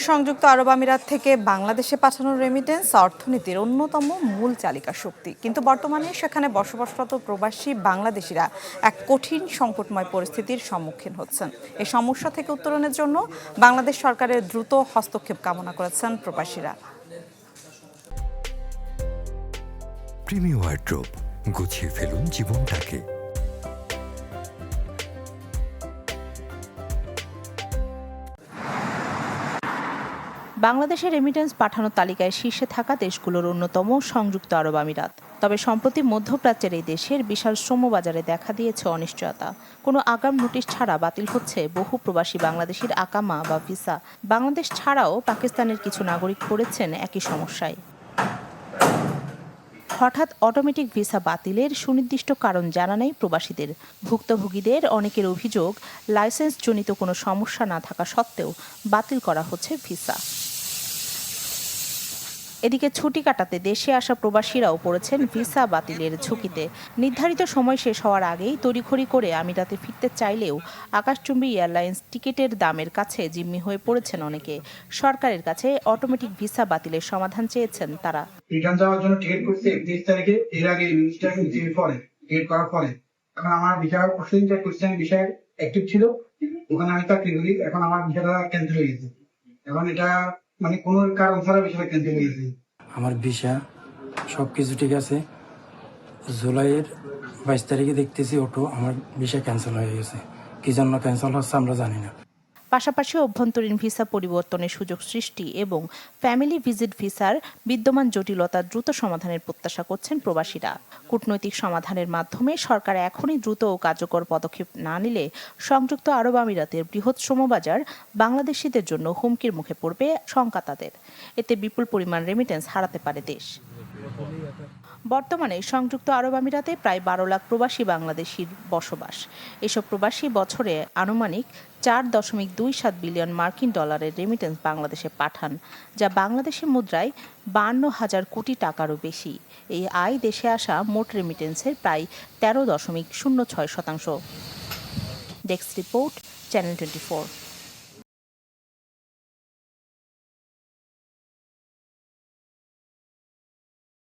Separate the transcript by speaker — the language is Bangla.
Speaker 1: সংযুক্ত আরব আমিরাত থেকে বাংলাদেশে পাঠানো রেমিটেন্স অর্থনীতির অন্যতম মূল চালিকা শক্তি, কিন্তু বর্তমানে সেখানে বসবাসরত প্রবাসী বাংলাদেশিরা এক কঠিন সংকটময় পরিস্থিতির সম্মুখীন হচ্ছেন। এই সমস্যা থেকে উত্তরণের জন্য বাংলাদেশ সরকারের দ্রুত হস্তক্ষেপ কামনা করেছেন প্রবাসীরা।
Speaker 2: প্রিমি ওয়ার্ড্রোব, গুছিয়ে ফেলুন জীবনটাকে।
Speaker 3: বাংলাদেশের রেমিটেন্স পাঠানোর তালিকায় শীর্ষে থাকা দেশগুলোর অন্যতম সংযুক্ত আরব আমিরাত। তবে সম্প্রতি মধ্যপ্রাচ্যের এই দেশের বিশাল শ্রমবাজারে দেখা দিয়েছে অনিশ্চয়তা। কোনো আগাম নোটিশ ছাড়া বাতিল হচ্ছে বহু প্রবাসী বাংলাদেশির আকামা বা ভিসা। বাংলাদেশ ছাড়াও পাকিস্তানের কিছু নাগরিক পড়েছেন একই সমস্যায়। হঠাৎ অটোমেটিক ভিসা বাতিলের সুনির্দিষ্ট কারণ জানা নেই প্রবাসীদের। ভুক্তভোগীদের অনেকের অভিযোগ, লাইসেন্সজনিত কোনো সমস্যা না থাকা সত্ত্বেও বাতিল করা হচ্ছে ভিসা। এদিকে ছুটি কাটাতে দেশে আসা প্রবাসীরাও পড়েছেন ভিসা বাতিলের ঝুঁকিতে। নির্ধারিত সময় শেষ হওয়ার আগেই তড়িঘড়ি করে আমিরাতে ফিরতে চাইলেও আকাশচুম্বী এয়ারলাইন্স টিকিটের দামের কাছে জিম্মি হয়ে পড়েছেন অনেকে। সরকারের কাছে অটোমেটিক ভিসা বাতিলের সমাধান চেয়েছেন তারা।
Speaker 4: রিটার্ন যাওয়ার জন্য টিকিট করতে 31 তারিখে, এর আগে মিনিস্টার রিসিভ করে টিকিট করার পরে এখন আমার ভিসা প্রসেসিং যে কোশ্চেন বিষয় অ্যাক্টিভ ছিল, ওখানে আমি চাকরি করি, এখন আমার ভিসাটা ক্যান্সেল হয়ে গেছে। এখন এটা মানে কোনো কারণ ছাড়া বিষয়টা ক্যান্সেল হয়ে গেছে।
Speaker 5: আমার ভিসা সবকিছু ঠিক আছে, জুলাইয়ের 22 তারিখে দেখতেছি অটো আমার ভিসা ক্যান্সেল হয়ে গেছে। কি জন্য ক্যান্সেল হচ্ছে আমরা জানি না।
Speaker 3: পাশাপাশি অভ্যন্তরীণ ভিসা পরিবর্তনের সুযোগ সৃষ্টি এবং ফ্যামিলি ভিজিট ভিসার বিদ্যমান জটিলতা দ্রুত সমাধানের প্রত্যাশা করছেন প্রবাসীরা। কূটনৈতিক সমাধানের মাধ্যমে সরকার এখনই দ্রুত ও কার্যকর পদক্ষেপ না নিলে সংযুক্ত আরব আমিরাতের বৃহৎ শ্রমবাজার বাংলাদেশিদের জন্য হুমকির মুখে পড়বে শঙ্কা তাদের। এতে বিপুল পরিমাণ রেমিটেন্স হারাতে পারে দেশ। বর্তমানে সংযুক্ত আরব আমিরাতে প্রায় 12 লাখ প্রবাসী বাংলাদেশির বসবাস। এসব প্রবাসী বছরে আনুমানিক 4.27 বিলিয়ন মার্কিন ডলারের রেমিটেন্স বাংলাদেশে পাঠান, যা বাংলাদেশি মুদ্রায় 52,000 কোটি টাকারও বেশি। এই আয় দেশে আসা মোট রেমিটেন্সের প্রায় 13.06%। Desk report, channel 24।